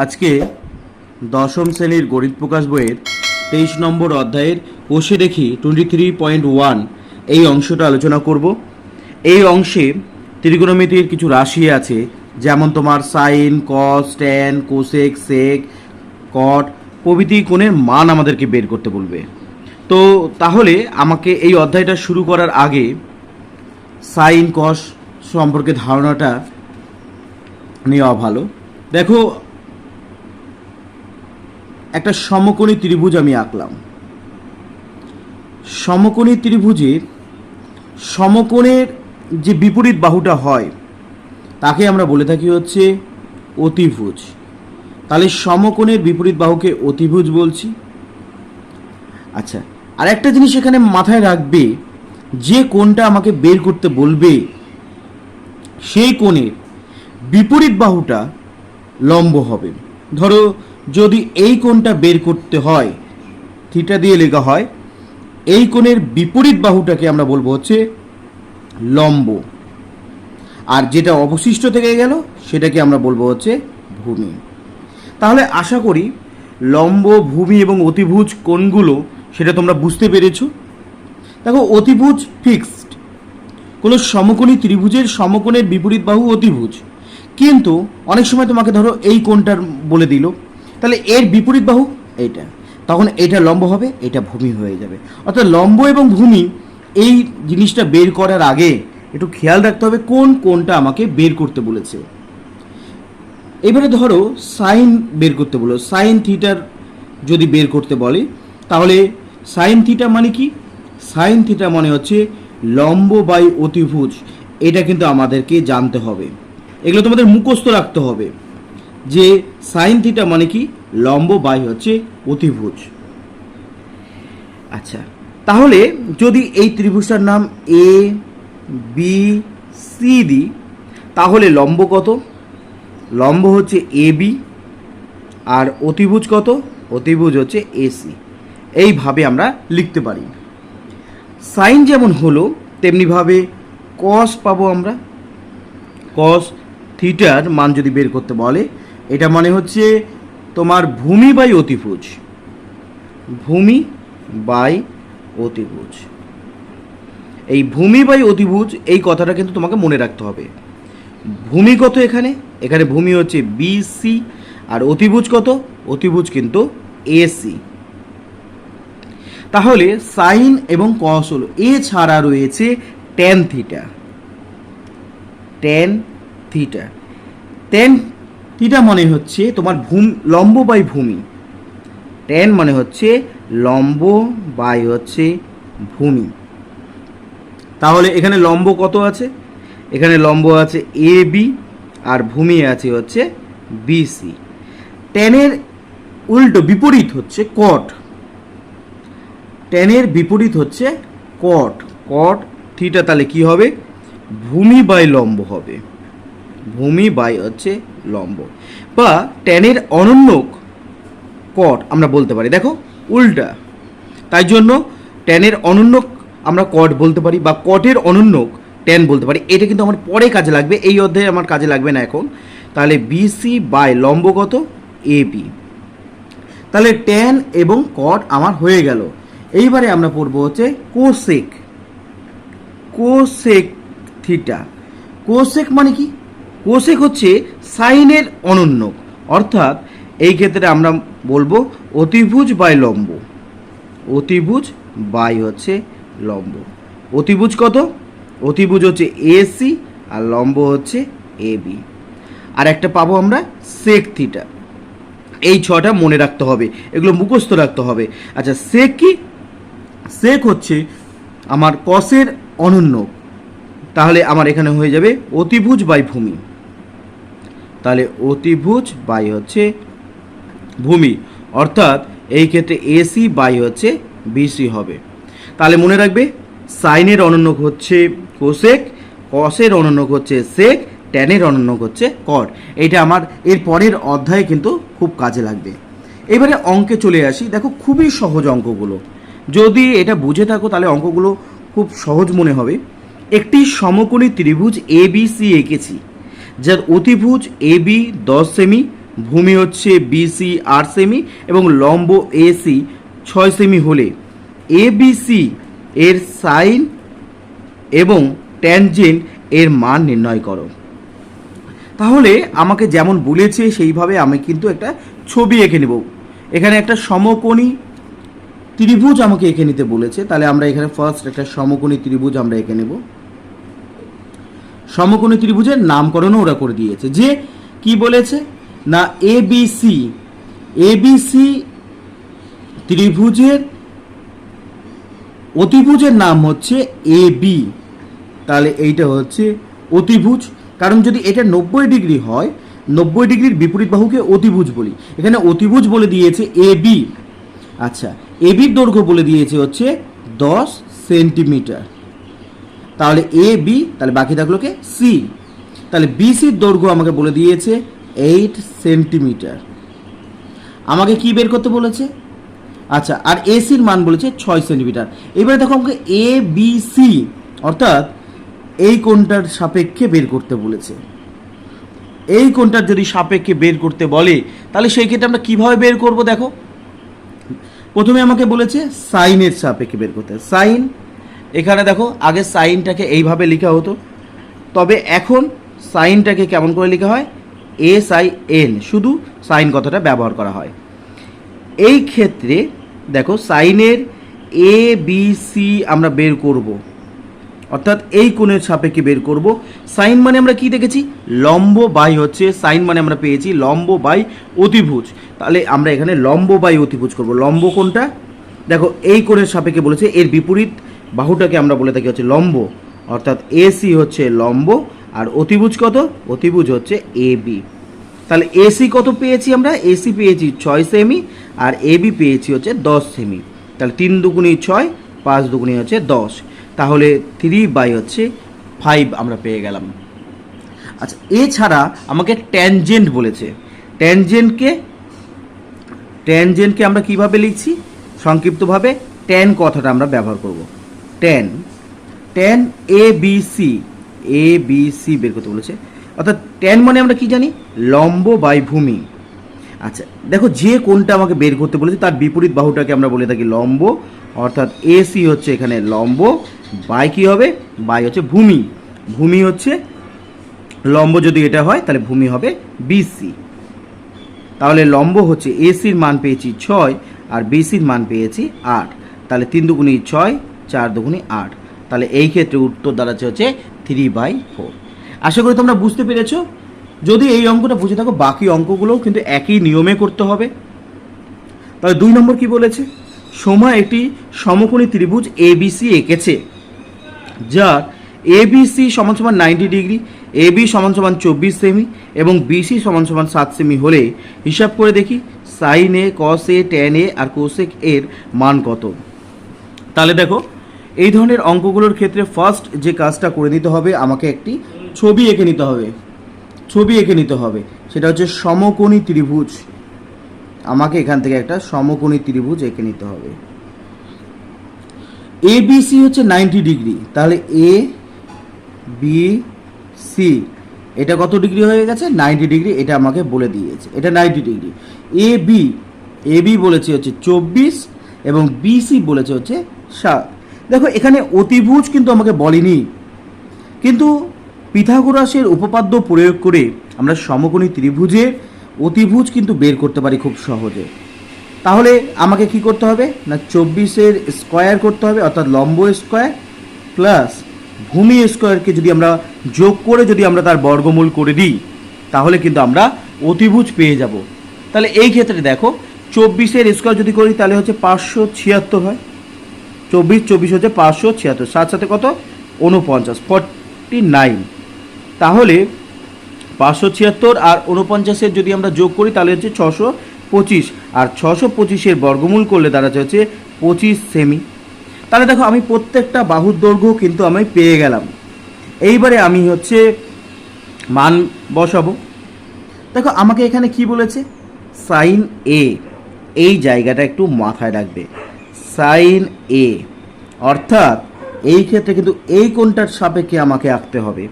আজকে দশম শ্রেণীর গণিত প্রকাশ বইয়ের 23 নম্বর অধ্যায়ের কোষে দেখি 23.1 এই অংশটা আলোচনা করব। এই অংশে ত্রিকোণমিতির কিছু রাশি আছে, যেমন তোমার সাইন, কস, ট্যান, কোসেক, সেক, কট প্রভৃতি কোণের মান আমাদেরকে বের করতে বলবে। তো তাহলে আমাকে এই অধ্যায়টা শুরু করার আগে সাইন কস সম্পর্কে ধারণাটা নেওয়া ভালো। দেখো, একটা সমকোণী ত্রিভুজ আমি আঁকলাম। সমকোণী ত্রিভুজের সমকোণের যে বিপরীত বাহুটা হয় তাকে আমরা বলে থাকি হচ্ছে অতিভুজ। তাহলে সমকোণের বিপরীত বাহুকে অতিভুজ বলছি। আচ্ছা, আর একটা জিনিস এখানে মাথায় রাখবে, যে কোণটা আমাকে বের করতে বলবে সেই কোণের বিপরীত বাহুটা লম্ব হবে। ধরো, যদি এই কোণটা বের করতে হয়, থিটা দিয়ে লেখা হয়, এই কোণের বিপরীত বাহুটাকে আমরা বলবো হচ্ছে লম্ব, আর যেটা অবশিষ্ট থেকে গেল সেটাকে আমরা বলবো হচ্ছে ভূমি। তাহলে আশা করি লম্ব, ভূমি এবং অতিভুজ কোণগুলো সেটা তোমরা বুঝতে পেরেছো। দেখো, অতিভুজ ফিক্সড, কোনো সমকোণী ত্রিভুজের সমকোণের বিপরীত বাহু অতিভুজ, কিন্তু অনেক সময় তোমাকে ধরো এই কোণটার বলে দিল, তাহলে এর বিপরীত বাহু এইটা, তখন এটা লম্ব হবে, এটা ভূমি হয়ে যাবে। অর্থাৎ লম্ব এবং ভূমি এই জিনিসটা বের করার আগে একটু খেয়াল রাখতে হবে কোন কোণটা আমাকে বের করতে বলেছে। এবারে ধরো সাইন বের করতে বলো, সাইন থিটার যদি বের করতে বলে, তাহলে সাইন থিটা মানে কি? সাইন থিটা মানে হচ্ছে লম্ব বাই অতিভুজ। এটা কিন্তু আমাদেরকে জানতে হবে, এগুলো তোমাদের মুখস্থ রাখতে হবে যে সাইন থিটা মানে কি, লম্ব বাই হচ্ছে অতিভুজ। আচ্ছা, তাহলে যদি এই ত্রিভুজটার নাম এ বি সি দিই, তাহলে লম্ব কত? লম্ব হচ্ছে এ বি, আর অতিভুজ কত? অতিভুজ হচ্ছে এসি। এইভাবে আমরা লিখতে পারি। সাইন যেমন হলো তেমনিভাবে কস পাবো আমরা। কস থিটার মান যদি বের করতে বলে, এটা মানে হচ্ছে তোমার ভূমি বাই অতিভুজ, ভূমি বাই অতিভুজ। এই ভূমি বাই অতিভুজ এই কথাটা কিন্তু তোমাকে মনে রাখতে হবে। ভূমি কত এখানে? এখানে ভূমি হচ্ছে বিসি, আর অতিভুজ কত? অতিভুজ কিন্তু এসি। তাহলে সাইন এবং কস হলো, এছাড়া রয়েছে tan theta. Tan theta, tan theta মানে হচ্ছে তোমার লম্ব বাই ভূমি। ট্যান মানে হচ্ছে লম্ব বাই হচ্ছে ভূমি। তাহলে এখানে লম্ব কত আছে? এখানে লম্ব আছে এ বি, আর ভূমি আছে হচ্ছে বিসি। ট্যানের উল্টো বিপরীত হচ্ছে কট। ট্যানের বিপরীত হচ্ছে কট। কট থিটা তাহলে কি হবে? ভূমি বাই লম্ব হবে, ভূমি বাই হচ্ছে লম্ব। বা ট্যানের অনন্যক কট আমরা বলতে পারি। দেখো, উল্টা, তাই জন্য ট্যানের অনন্যক আমরা কট বলতে পারি, বা কটের অনন্যক ট্যান বলতে পারি। এটা কিন্তু আমার পরে কাজে লাগবে, এই অধ্যায়ে আমার কাজে লাগবে না এখন। তাহলে বিসি বাই লম্ব কত? A B. তাহলে ট্যান এবং কট আমার হয়ে গেল। এইবারে আমরা পড়বো হচ্ছে কোসেক। Cosec theta. কোসেক মানে কি? কোসেক হচ্ছে সাইনের অনন্যক, অর্থাৎ এই ক্ষেত্রে আমরা বলবো অতিভুজ বাই লম্ব। অতিভুজ বাই হচ্ছে লম্ব। অতিভুজ কত? অতিভুজ হচ্ছে এসি, আর লম্ব হচ্ছে এ বি। আর একটা পাবো আমরা সেক থিটা। এই ছটা মনে রাখতে হবে, এগুলো মুখস্থ রাখতে হবে। আচ্ছা, সেক কি? সেক হচ্ছে আমার কসের অনন্যক। তাহলে আমার এখানে হয়ে যাবে অতিভুজ বাই ভূমি। তাহলে অতিভুজ বাই হচ্ছে ভূমি, অর্থাৎ এই ক্ষেত্রে এসি বাই হচ্ছে বিসি হবে। তাহলে মনে রাখবে, সাইনের অনন্যক হচ্ছে কোসেক, কসের অনন্যক হচ্ছে সেক, ট্যানের অনন্যক হচ্ছে কট। এইটা আমার এর পরের অধ্যায়ে কিন্তু খুব কাজে লাগবে। এবারে অঙ্কে চলে আসি। দেখো, খুবই সহজ অঙ্কগুলো, যদি এটা বুঝে থাকো তাহলে অঙ্কগুলো খুব সহজ মনে হবে। একটি সমকোণী ত্রিভুজ এ বি সি এঁকেছি, যার অতিভুজ এ বি 10 সেমি, ভূমি হচ্ছে বিসি 8 সেমি এবং লম্ব এসি 6 সেমি হলে এবিসি এর সাইন এবং ট্যানজেন্ট এর মান নির্ণয় করো। তাহলে আমাকে যেমন বলেছে সেইভাবে আমি কিন্তু একটা ছবি এঁকে নেব। এখানে একটা সমকোণী ত্রিভুজ আমাকে এঁকে নিতে বলেছে, তাহলে আমরা এখানে ফার্স্ট একটা সমকোণী ত্রিভুজ আমরা এঁকে নেব। সমকোণী ত্রিভুজের নামকরণও ওরা করে দিয়েছে। যে কি বলেছে না এবিসি এবিসি ত্রিভুজের অতিভুজের নাম হচ্ছে এবি, তাহলে এইটা হচ্ছে অতিভুজ। কারণ যদি এটা 90 ডিগ্রি হয়, 90 ডিগ্রির বিপরীত বাহুকে অতিভুজ বলি। এখানে অতিভুজ বলে দিয়েছে এবি। আচ্ছা, এবির দৈর্ঘ্য বলে দিয়েছে হচ্ছে 10 সেন্টিমিটার। তাহলে এ বি, তাহলে বাকি থাকলো কে সি। তাহলে বিসির দৈর্ঘ্য আমাকে বলে দিয়েছে 8 সেন্টিমিটার। আমাকে কি বের করতে বলেছে? আচ্ছা, আর এসির মান বলেছে 6 সেন্টিমিটার। এবারে দেখো আমাকে এ বি সি অর্থাৎ এই কোণটার সাপেক্ষে বের করতে বলেছে। এই কোণটার যদি সাপেক্ষে বের করতে বলে তাহলে সেই ক্ষেত্রে আমরা কিভাবে বের করব? দেখো, প্রথমে আমাকে বলেছে সাইনের সাপেক্ষে বের করতে। সাইন, এখানে দেখো আগে সাইনটাকে এইভাবে লেখা হতো, তবে এখন সাইনটাকে কেমন করে লেখা হয়? এস আই এন, শুধু সাইন কথাটা ব্যবহার করা হয়। এই ক্ষেত্রে দেখো সাইনের এ বি সি আমরা বের করব, অর্থাৎ এই কোণের সাপেক্ষে বের করব। সাইন মানে আমরা কি দেখেছি? লম্ব বাই হচ্ছে সাইন মানে আমরা পেয়েছি লম্ব বাই অতিভুজ। তাহলে আমরা এখানে লম্ব বাই অতিভুজ করব। লম্ব কোণটা দেখো এই কোণের সাপেক্ষে বলেছে, এর বিপরীত বাহুটাকে আমরা বলে থাকি হচ্ছে লম্ব, অর্থাৎ এসি হচ্ছে লম্ব আর অতিভুজ কত? অতিভুজ হচ্ছে এ বি। তাহলে এসি কত পেয়েছি আমরা? এসি পেয়েছি 6 সেমি আর এ বি পেয়েছি হচ্ছে 10 সেমি। তাহলে 3 দুগুণী 6, 5 দুগুণী হচ্ছে 10। তাহলে 3/5 আমরা পেয়ে গেলাম। আচ্ছা, এছাড়া আমাকে ট্যানজেন্ট বলেছে। ট্যানজেন্টকে আমরা কিভাবে লিখছি? সংক্ষিপ্তভাবে ট্যান কথাটা আমরা ব্যবহার করব। ট্যান এ বি সি বের করতে বলেছে। অর্থাৎ ট্যান মানে আমরা কি জানি? লম্ব বাই ভূমি। আচ্ছা দেখো, যে কোণটা আমাকে বের করতে বলেছে তার বিপরীত বাহুটাকে আমরা বলে থাকি লম্ব, অর্থাৎ এসি হচ্ছে এখানে লম্ব, বাই কি হবে? বাই হচ্ছে ভূমি। ভূমি হচ্ছে লম্ব, যদি এটা হয় তাহলে ভূমি হবে বিসি। তাহলে লম্ব হচ্ছে এসির মান পেয়েছি 6 আর বিসির মান পেয়েছি 8। তাহলে 3 দুগুণী 6, 4 দুগুণী 8। তাহলে এই ক্ষেত্রে উত্তর দাঁড়াচ্ছে হচ্ছে 3/4। আশা করি তোমরা বুঝতে পেরেছো। যদি এই অঙ্কটা বুঝে থাকো, বাকি অঙ্কগুলোও কিন্তু একই নিয়মে করতে হবে। তাহলে 2 নম্বর কি বলেছে? সোমা একটি সমকোণী ত্রিভুজ এবিসি এঁকেছে, যার এবিসি সমান সমান 90 ডিগ্রি, এবি সমান সমান 24 সেমি এবং বিসি সমান সমান 7 সেমি হলে হিসাব করে দেখি sine A, cos A, tan A আর কোসেক এর মান কত। তাহলে দেখো, এই ধরনের অঙ্কগুলোর ক্ষেত্রে ফার্স্ট যে কাজটা করে নিতে হবে, আমাকে একটি ছবি এঁকে নিতে হবে। সেটা হচ্ছে সমকোণী ত্রিভুজ। আমাকে এখান থেকে একটা সমকোণী ত্রিভুজ এঁকে নিতে হবে। এ বি সি হচ্ছে 90 ডিগ্রি, তাহলে এ বি সি এটা কত ডিগ্রি হয়ে গেছে? 90 ডিগ্রি। এটা আমাকে বলে দিয়েছে, এটা 90 ডিগ্রি। এ বি বলেছে হচ্ছে 24 এবং বিসি বলেছে হচ্ছে 7। দেখো, এখানে অতিভুজ কিন্তু আমাকে বলেনি, কিন্তু পিথাগোরাসের উপপাদ্য প্রয়োগ করে আমরা সমকোণী ত্রিভুজের অতিভুজ কিন্তু বের করতে পারি খুব সহজে। তাহলে আমাকে কি করতে হবে না 24-এর স্কোয়ার করতে হবে, অর্থাৎ লম্ব স্কোয়ার প্লাস ভূমি স্কোয়ারকে যদি আমরা যোগ করে যদি আমরা তার বর্গমূল করে দিই তাহলে কিন্তু আমরা অতিভুজ পেয়ে যাব। তাহলে এই ক্ষেত্রে দেখো, 24-এর স্কোয়ার যদি করি তাহলে হচ্ছে 576 হয়। 24 হচ্ছে 576, 7 সাথে কত? 49, 49। তাহলে 576 আর 49-এর যদি আমরা যোগ করি তাহলে হচ্ছে 625, আর 625-এর বর্গমূল করলে দাঁড়াচ্ছে হচ্ছে 25 সেমি। তাহলে দেখো, আমি প্রত্যেকটা বাহুর দৈর্ঘ্য কিন্তু আমি পেয়ে গেলাম। এইবারে আমি হচ্ছে মান বসাবো। দেখো, আমাকে এখানে কি বলেছে? সাইন এ, এই জায়গাটা একটু মাথায় রাখবে। সাইন এ অর্থাৎ এই ক্ষেত্রে কিন্তু এই কোণটার সাপেক্ষে আমাকে আঁকতে হবে।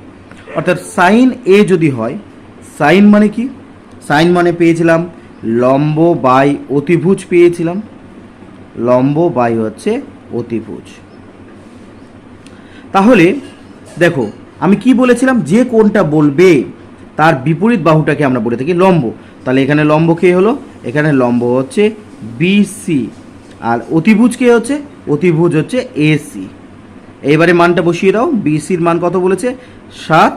অর্থাৎ সাইন এ যদি হয়, সাইন মানে কি? সাইন মানে পেয়েছিলাম লম্ব বাই অতিভুজ পেয়েছিলাম, লম্ব বাই হচ্ছে অতিভুজ। তাহলে দেখো আমি কি বলেছিলাম, যে কোণটা বলবে তার বিপরীত বাহুটাকে আমরা বলে থাকি লম্ব। তাহলে এখানে লম্ব কে হলো, এখানে লম্ব হচ্ছে বিসি, আর অতিভুজ কে হচ্ছে, অতিভুজ হচ্ছে এসি। এইবারে মানটা বসিয়ে দাও, বিসির মান কত বলেছে 7,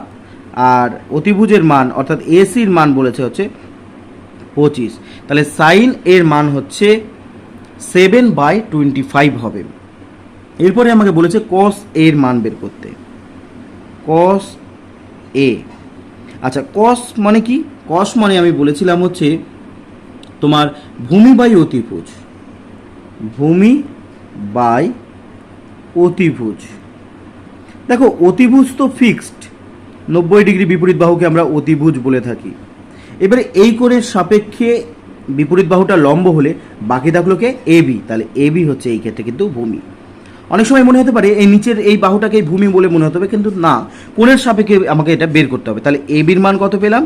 আর অতিভুজের মান অর্থাৎ এসির মান বলেছে হচ্ছে 25। তাহলে সাইন এর মান হচ্ছে 7/25 হবে। এরপরে আমাকে বলেছে কস এর মান বের করতে, কস এ। আচ্ছা কস মানে কি, কস মানে আমি বলেছিলাম হচ্ছে তোমার ভূমি বাই অতিভুজ, ভূমি বাই অতিভুজ। দেখো অতিভুজ তো ফিক্সড, 90 ডিগ্রি বিপরীত বাহুকে আমরা অতিভুজ বলে থাকি। এবারে এই কোণের সাপেক্ষে বিপরীত বাহুটা লম্ব হলে বাকি থাকলো কে, এবি। তাহলে এবি হচ্ছে এই ক্ষেত্রে কিন্তু ভূমি। অনেক সময় মনে হতে পারে এই নিচের এই বাহুটাকে ভূমি বলে মনে হতে হবে, কিন্তু না, কোণের সাপেক্ষে আমাকে এটা বের করতে হবে। তাহলে এবির মান কত পেলাম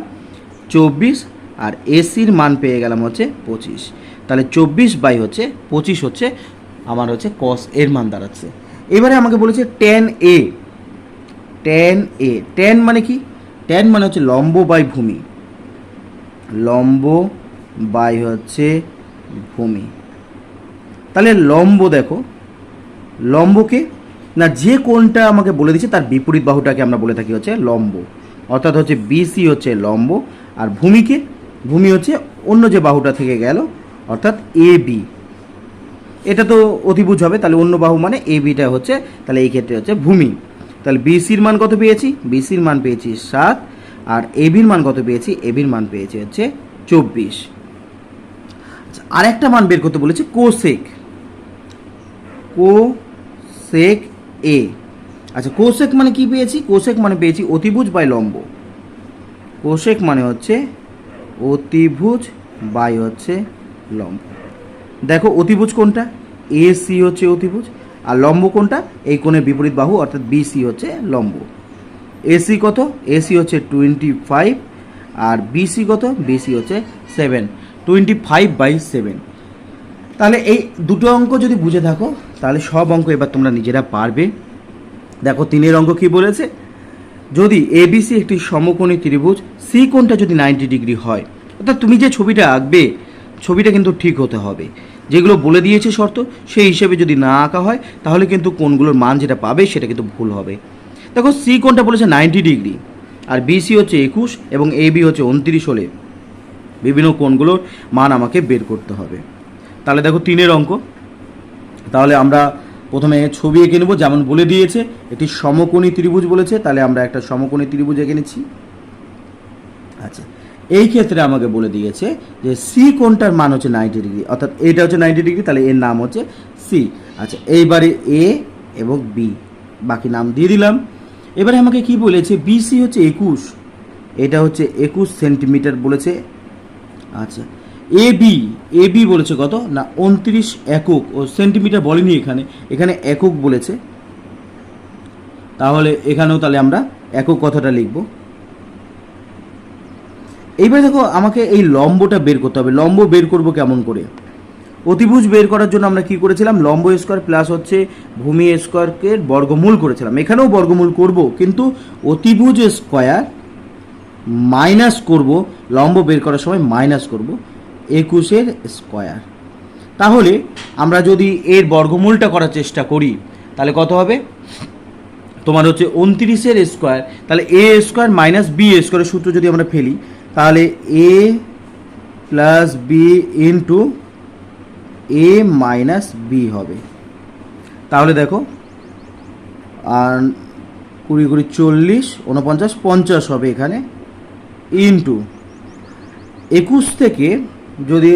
24, আর এসির মান পেয়ে গেলাম হচ্ছে 25। তাহলে 24/25 হচ্ছে আমার হচ্ছে কস এর মান দাঁড়াচ্ছে। এবারে আমাকে বলেছে tan A, tan A, tan মানে কি, ট্যান মানে হচ্ছে লম্ব বাই ভূমি, লম্ব বাই হচ্ছে ভূমি। তাহলে লম্ব দেখো, লম্বকে না যে কোণটা আমাকে বলে দিচ্ছে তার বিপরীত বাহুটাকে আমরা বলে থাকি হচ্ছে লম্ব, অর্থাৎ হচ্ছে বিসি হচ্ছে লম্ব, আর ভূমিকে, ভূমি হচ্ছে অন্য যে বাহুটা থেকে গেল অর্থাৎ এ বি। এটা তো অতিভুজ হবে, তাহলে অন্য বাহু মানে এ বিটা হচ্ছে, তাহলে এই ক্ষেত্রে হচ্ছে ভূমি। তাহলে বিসির মান কত পেয়েছি, বিসির মান পেয়েছি 7, আর এবির মান কত পেয়েছি, এবির মান পেয়েছি হচ্ছে 24। আচ্ছা আর একটা মান বের করতে বলেছে কোসেক, কোসেক এ। আচ্ছা কোসেক মানে কি পেয়েছি, কোসেক মানে পেয়েছি অতিভুজ বাই লম্ব, কোসেক মানে হচ্ছে অতিভুজ বাই হচ্ছে লম্ব। দেখো অতিভুজ কোনটা, এসি হচ্ছে অতিভুজ, আর লম্ব কোনটা, এই কোণের বিপরীত বাহু অর্থাৎ বিসি হচ্ছে লম্ব। এসি কত, এসি হচ্ছে 25, আর বিসি কত, বিসি হচ্ছে 7, 25/7। তাহলে এই দুটো অঙ্ক যদি বুঝে থাকো তাহলে সব অঙ্ক এবার তোমরা নিজেরা পারবে। দেখো 3 অঙ্ক কি বলেছে, যদি এবিসি একটি সমকোণী ত্রিভুজ, সি কোণটা যদি 90 ডিগ্রি হয়, অর্থাৎ তুমি যে ছবিটা আঁকবে ছবিটা কিন্তু ঠিক হতে হবে, যেগুলো বলে দিয়েছে শর্ত সেই হিসেবে যদি না আঁকা হয় তাহলে কিন্তু কোণগুলোর মান যেটা পাবে সেটা কিন্তু ভুল হবে। দেখো সি কোণটা বলেছে 90 ডিগ্রি, আর বিসি হচ্ছে 21 এবং এবি হচ্ছে 29 হলে বিভিন্ন কোণগুলোর মান আমাকে বের করতে হবে। তাহলে দেখো 3 অঙ্ক, তাহলে আমরা প্রথমে ছবি এঁকে নেব, যেমন বলে দিয়েছে এটি সমকোণী ত্রিভুজ বলেছে, তাহলে আমরা একটা সমকোণী ত্রিভুজ এঁকে নিচ্ছি। আচ্ছা এই ক্ষেত্রে আমাকে বলে দিয়েছে যে সি কোণটার মান হচ্ছে 90 ডিগ্রি, অর্থাৎ এটা হচ্ছে 90 ডিগ্রি, তাহলে এর নাম হচ্ছে সি। আচ্ছা এইবারে এ এবং বি বাকি নাম দিয়ে দিলাম। এবারে আমাকে কি বলেছে, বিসি হচ্ছে 21, এটা হচ্ছে 21 সেন্টিমিটার বলেছে। আচ্ছা এবি, এবি বলেছে কত না 29 একক, ও সেন্টিমিটার বলেনি এখানে, এখানে একক বলেছে, তাহলে এখানেও তাহলে আমরা একক কথাটা লিখব। এইবার দেখো আমাকে এই লম্বটা বের করতে হবে। লম্ব বের করব কেমন করে, অতিভুজ বের করার জন্য আমরা কি করেছিলাম, লম্ব স্কোয়ার প্লাস হচ্ছে ভূমি স্কোয়ারকে বর্গমূল করেছিলাম, এখানেও বর্গমূল করব, কিন্তু অতিভুজ স্কোয়ার মাইনাস করব, লম্ব বের করার সময় মাইনাস করব 21 স্কোয়ার। তাহলে আমরা যদি এর বর্গমূলটা করার চেষ্টা করি তাহলে কত হবে, তোমার হচ্ছে 29 স্কোয়ার, তাহলে এ স্কোয়ার মাইনাস বি স্কোয়ারের সূত্র যদি আমরা ফেলি তাহলে এ প্লাস বি ইন্টু এ মাইনাস বি হবে। তাহলে দেখো আর 20 20 40, 49 50 হবে এখানে, ইন্টু 21 থেকে যদি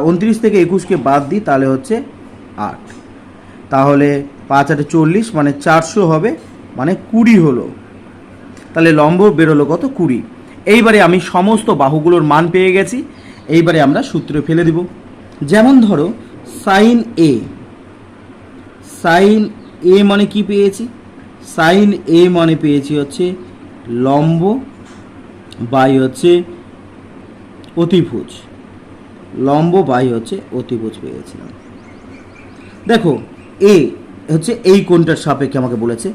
29 থেকে 21কে বাদ দিই তাহলে হচ্ছে 8, তাহলে 5 8 40 মানে 400 হবে, মানে 20 হলো। তাহলে লম্ব বেরোলো কত 20। এইবারে আমি সমস্ত বাহুগুলোর মান পেয়ে গেছি, এইবারে আমরা সূত্রে ফেলে দিব। যেমন ধরো সাইন এ, সাইন এ মানে কি পেয়েছি, সাইন এ মানে পেয়েছি হচ্ছে লম্ব বাই হচ্ছে অতিভুজ, লম্ব বাই হচ্ছে অতিভুজ পেয়েছিলাম। দেখো এ হচ্ছে এই কোণটার সাপেক্ষে আমাকে বলেছে,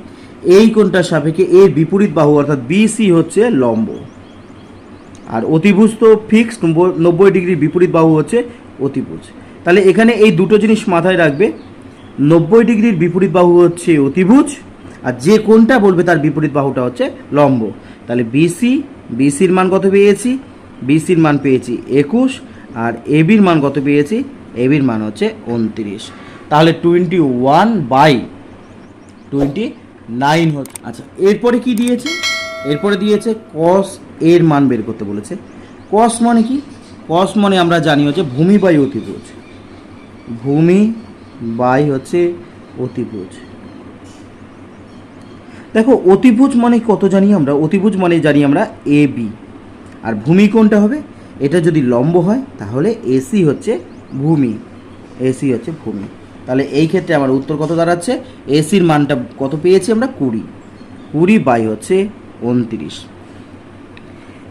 এই কোণটার সাপেক্ষে এর বিপরীত বাহু অর্থাৎ বিসি হচ্ছে লম্ব, আর অতিভুজ তো ফিক্সড 90 ডিগ্রির বিপরীত বাহু হচ্ছে অতিভুজ। তাহলে এখানে এই দুটো জিনিস মাথায় রাখবে, 90 ডিগ্রির বিপরীত বাহু হচ্ছে অতিভুজ, আর যে কোণটা বলবে তার বিপরীত বাহুটা হচ্ছে লম্ব। তাহলে বিসির মান কত পেয়েছি? বিসির মান পেয়েছি 21, আর এবির মান কত পেয়েছি? এবির মান হচ্ছে 29। তাহলে 21/29 হচ্ছে। আচ্ছা, এরপরে কি দিয়েছে? এরপরে দিয়েছে কস এর মান বের করতে বলেছে। কস মানে কি? কস মানে আমরা জানি হচ্ছে ভূমি বাই অতিভুজ, ভূমি বাই হচ্ছে অতিভুজ। দেখো অতিভুজ মানে কত জানি আমরা? অতিভুজ মানে জানি আমরা এ বি, আর ভূমি কোনটা হবে? এটা যদি লম্ব হয় তাহলে এসি হচ্ছে ভূমি, এসি হচ্ছে ভূমি। তাহলে এই ক্ষেত্রে আমার উত্তর কত দাঁড়াচ্ছে? এসির মানটা কত পেয়েছি আমরা? 20 বাই হচ্ছে 29।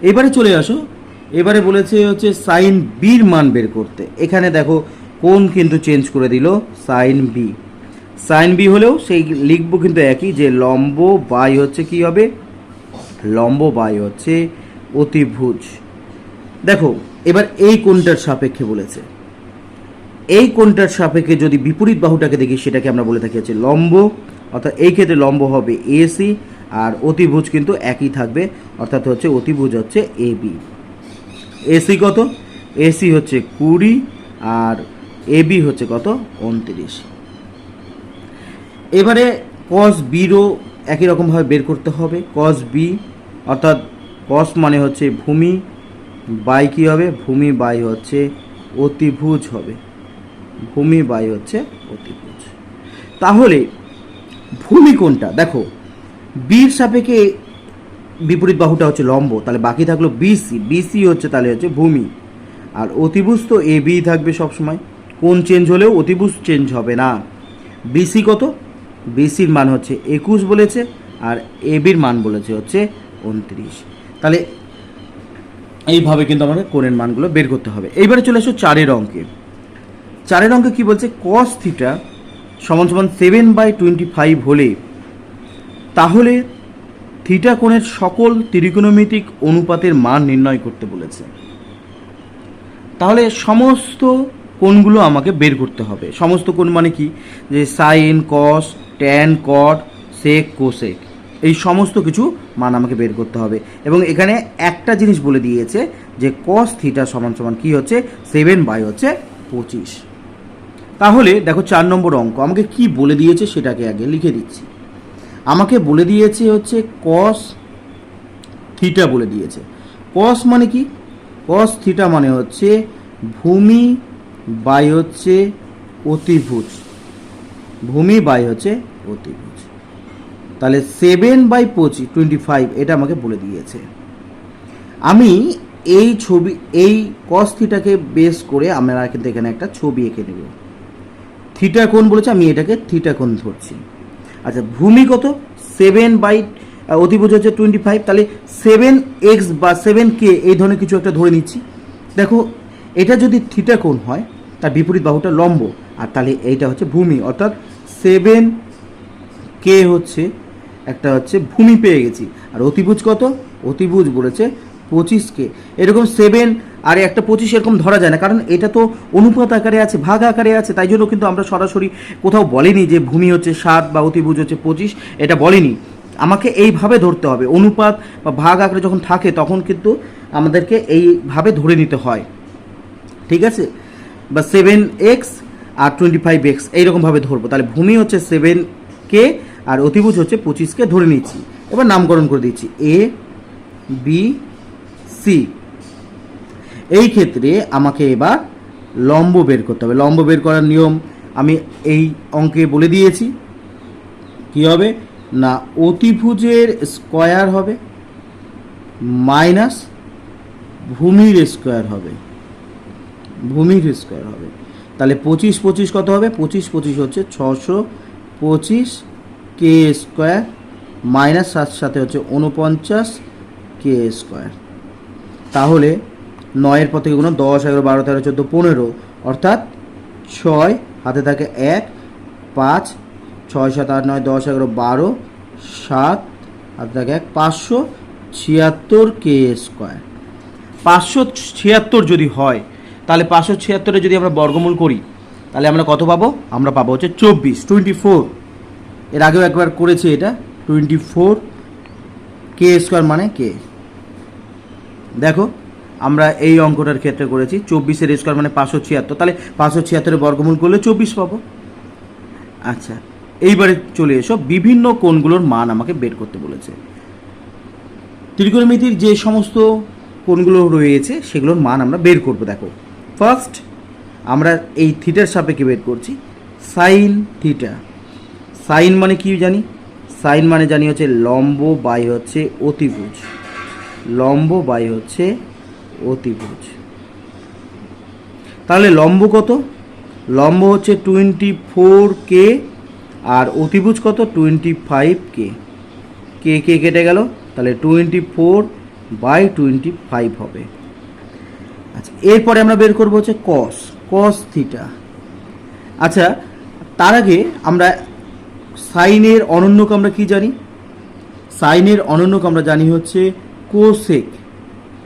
এবারে চলে আসো, এবারে বলেছে হচ্ছে সাইন বির মান বের করতে। এখানে দেখো কোণ কিন্তু চেঞ্জ করে দিল, সাইন বি। সাইন বি হলেও সেই লিখবো কিন্তু একই, যে লম্ব বাই হচ্ছে কি হবে? লম্ব বাই হচ্ছে অতিভুজ। দেখো এবার এই কোণটার সাপেক্ষে বলেছে, এই কোণটার সাপেক্ষে যদি বিপরীত বাহুটাকে দেখি সেটাকে আমরা বলে থাকি হচ্ছে লম্ব, অর্থাৎ এই ক্ষেত্রে লম্ব হবে এসি, আর অতিভুজ কিন্তু একই থাকবে, অর্থাৎ হচ্ছে অতিভুজ হচ্ছে এ বি। এসি কত? এসি হচ্ছে 20, আর এ বি হচ্ছে কত? 29। এবারে কস বিরও একই রকমভাবে বের করতে হবে। কস বি অর্থাৎ কস মানে হচ্ছে ভূমি বাই কী হবে? ভূমি বাই হচ্ছে অতিভুজ হবে, ভূমি বাই হচ্ছে অতিভুজ। তাহলে ভূমি কোনটা? দেখো বির সাপেক্ষে বিপরীত বাহুটা হচ্ছে লম্ব, তাহলে বাকি থাকলো বিসি, বিসি হচ্ছে তাহলে হচ্ছে ভূমি, আর অতিভুজ তো এ বি থাকবে সবসময়, কোন চেঞ্জ হলেও অতিভুজ চেঞ্জ হবে না। বিসি কত? বিসির মান হচ্ছে 21 বলেছে, আর এ বির মান বলেছে হচ্ছে 29। তাহলে এইভাবে কিন্তু আমাদের কোণের মানগুলো বের করতে হবে। এইবারে চলে আসো 4 অঙ্কে। 4 অঙ্কে কী বলছে? কস থিটা সমান সমান 7/25 হলে তাহলে থিটা কোণের সকল ত্রিকোণমিতিক অনুপাতের মান নির্ণয় করতে বলেছে। তাহলে সমস্ত কোণগুলো আমাকে বের করতে হবে। সমস্ত কোণ মানে কি? যে সাইন, কস, ট্যান, কট, সেক, কোসেক, এই সমস্ত কিছু মান আমাকে বের করতে হবে। এবং এখানে একটা জিনিস বলে দিয়েছে যে কস থিটা সমান সমান কী হচ্ছে? 7/25। তাহলে দেখো 4 নম্বর অঙ্ক আমাকে কি বলে দিয়েছে সেটাকে আগে লিখে দিচ্ছি। আমাকে বলে দিয়েছে হচ্ছে কস থিটা বলে দিয়েছে। কস মানে কি? কস থিটা মানে হচ্ছে ভূমি বাই হচ্ছে অতিভুজ, ভূমি বাই হচ্ছে অতিভুজ। তাহলে 7/25 এটা আমাকে বলে দিয়েছে। আমি এই ছবি, এই কস থিটাকে বেস করে আমরা কিন্তু এখানে একটা ছবি এঁকে নেব। থিটা কোণ বলেছে, আমি এটাকে থিটা কোণ ধরছি। আচ্ছা, ভূমি কত? 7 অতিভুজ হচ্ছে 25, তাহলে 7x বা 7k এই ধরনের কিছু একটা ধরে নিচ্ছি। দেখো এটা যদি থিটা কোণ হয় তার বিপরীত বাহুটা লম্ব, আর তাহলে এইটা হচ্ছে ভূমি, অর্থাৎ 7k হচ্ছে একটা হচ্ছে ভূমি পেয়ে গেছি। আর অতিভুজ কত? অতিভুজ বলেছে 25k। এরকম 7 আর একটা 25 এরকম ধরা যায় না, কারণ এটা তো অনুপাত আকারে আছে, ভাগ আকারে আছে, তাই জন্য কিন্তু আমরা সরাসরি কোথাও বলিনি যে ভূমি হচ্ছে 7 বা অতিভুজ হচ্ছে 25, এটা বলিনি। আমাকে এইভাবে ধরতে হবে, অনুপাত বা ভাগ আকারে যখন থাকে তখন কিন্তু আমাদেরকে এইভাবে ধরে নিতে হয়, ঠিক আছে? বা 7x আর 25x এইরকমভাবে ধরবো। তাহলে ভূমি হচ্ছে 7k আর অতিভুজ হচ্ছে 25k ধরে নিচ্ছি। এবার নামকরণ করে দিচ্ছি এ বি সি। এই ক্ষেত্রে আমাকে এবার লম্ব বের করতে হবে। লম্ব বের করার নিয়ম আমি এই অঙ্কে বলে দিয়েছি। কি হবে না, অতিভুজের স্কয়ার হবে মাইনাস ভূমির স্কয়ার হবে, ভূমির স্কয়ার হবে। তাহলে 25 কত হবে? 25 হচ্ছে 625 কে স্কয়ার মাইনাস সাথে হচ্ছে 49 কে স্কয়ার। তাহলে 9-এর পর থেকে গুণ 10, 11, 12, 13, 14, 15, অর্থাৎ 6 হাতে থাকে 1, 5, 6, 7, 8, 9, 10, 11, 12, 7 হাতে থাকে 1, 576 কে স্কোয়ার। 576 যদি হয় তাহলে 576-এ যদি আমরা বর্গমূল করি তাহলে আমরা কত পাবো? আমরা পাবো হচ্ছে 24। এর আগেও একবার করেছি এটা। 24 কে স্কোয়ার মানে কে। দেখো আমরা এই অঙ্কটার ক্ষেত্রে করেছি 24-এর স্কোয়ার মানে 576, তাহলে 576-এর বর্গমূল করলে 24 পাবো। আচ্ছা, এইবারে চলে এসো, বিভিন্ন কোণগুলোর মান আমাকে বের করতে বলেছে। ত্রিকোণমিতির যে সমস্ত কোণগুলো রয়েছে সেগুলোর মান আমরা বের করব। দেখো ফার্স্ট আমরা এই থিটার সাপেক্ষে বের করছি সাইন থিটা। সাইন মানে কি জানি? সাইন মানে জানি হচ্ছে লম্ব বাই হচ্ছে অতিভুজ। লম্ব বাই হচ্ছে অতিভুজ। তাহলে লম্ব কত? লম্ব হচ্ছে 24K আর অতিভুজ কত? 25K। কে কে কেটে গেল, তাহলে 24/25 হবে। আচ্ছা, এরপরে আমরা বের করবো হচ্ছে কস থিটা। আচ্ছা, তার আগে আমরা সাইনের অনন্যক আমরা কি জানি? সাইনের অনন্যক আমরা জানি হচ্ছে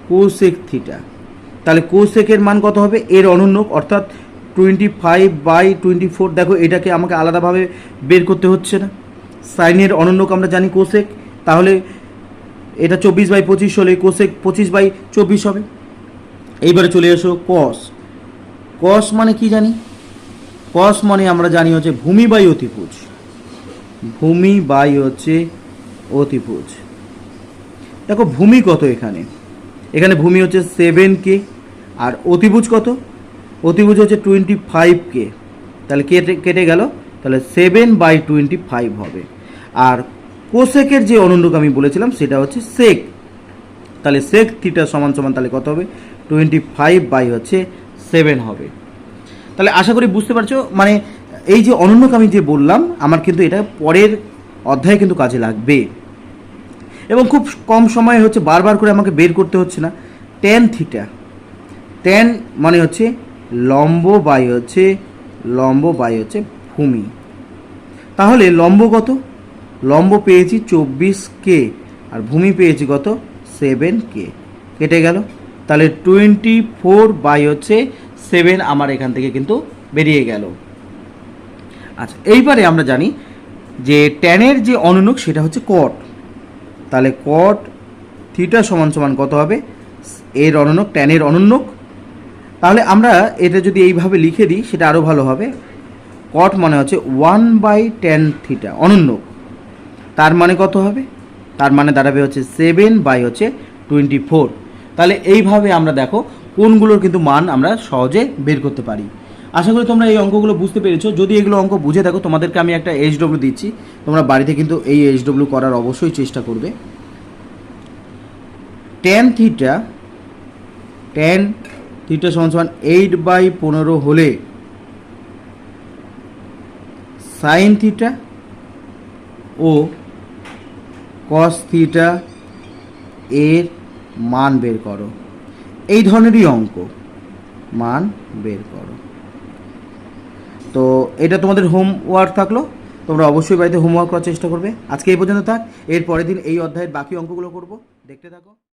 কোসেক থিটা। তাহলে কোসেকের মান কত হবে? এর অনন্যক অর্থাৎ 25/24। দেখো এটাকে আমাকে আলাদাভাবে বের করতে হচ্ছে না। সাইনের অনন্যক আমরা জানি কোসেক, তাহলে এটা 24/25 হলে কোসেক 25/24 হবে। এইবারে চলে এসো কস মানে কি জানি? কস মানে আমরা জানি হচ্ছে ভূমি বাই অতিভুজ। ভূমি বাই হচ্ছে অতিভুজ। দেখো ভূমি কত এখানে ভূমি হচ্ছে 7K আর অতিভুজ কত? অতিভুজ হচ্ছে 25K। তাহলে কেটে গেল, তাহলে 7/25 হবে। আর কোসেকের যে অনন্যক আমি বলেছিলাম সেটা হচ্ছে সেক। তাহলে সেক থিটা সমান তাহলে কত হবে? 25/7 হবে। তাহলে আশা করি বুঝতে পারছো, মানে এই যে অনন্যক আমি যে বললাম আমার কিন্তু এটা পরের অধ্যায়ে কিন্তু কাজে লাগবে এবং খুব কম সময়ে হচ্ছে, বারবার করে আমাকে বের করতে হচ্ছে না। ট্যান থিটা, ট্যান মানে হচ্ছে লম্ব বাই হচ্ছে ভূমি। তাহলে লম্ব কত? লম্ব পেয়েছি 24K আর ভূমি পেয়েছি কত? 7K। কেটে গেল, তাহলে 24/7 আমার এখান থেকে কিন্তু বেরিয়ে গেল। আচ্ছা, এইবারে আমরা জানি যে ট্যানের যে অনন্যক সেটা হচ্ছে কট। তাহলে কট থিটা সমান কত হবে? এর অনন্যক, ট্যানের অনন্যক। তাহলে আমরা এটা যদি এইভাবে লিখে দিই সেটা আরও ভালো হবে। কট মানে হচ্ছে 1/tan থিটা অনন্যক। তার মানে কত হবে? তার মানে দাঁড়াবে হচ্ছে 7/24। তাহলে এইভাবে আমরা দেখো কোনগুলোর কিন্তু মান আমরা সহজে বের করতে পারি। আশা করি তোমরা এই অঙ্কগুলো বুঝতে পেরেছো। যদি এগুলো অঙ্ক বুঝে থাকো তোমাদেরকে আমি একটা HW দিচ্ছি, তোমরা বাড়িতে কিন্তু এই HW করার অবশ্যই চেষ্টা করবে। ট্যান থিটা সমান 8/15 হলে সাইন থিটা ও কস থিটা এর মান বের করো। এই ধরনেরই অঙ্ক, মান বের করো। তো এটা তোমাদের হোমওয়ার্ক থাকলো, তোমরা অবশ্যই বাড়িতে হোমওয়ার্ক করার চেষ্টা করবে। আজকে এই পর্যন্ত থাক, এর পরের দিন এই অধ্যায়ের বাকি অঙ্কগুলো করব, দেখতে থাকো।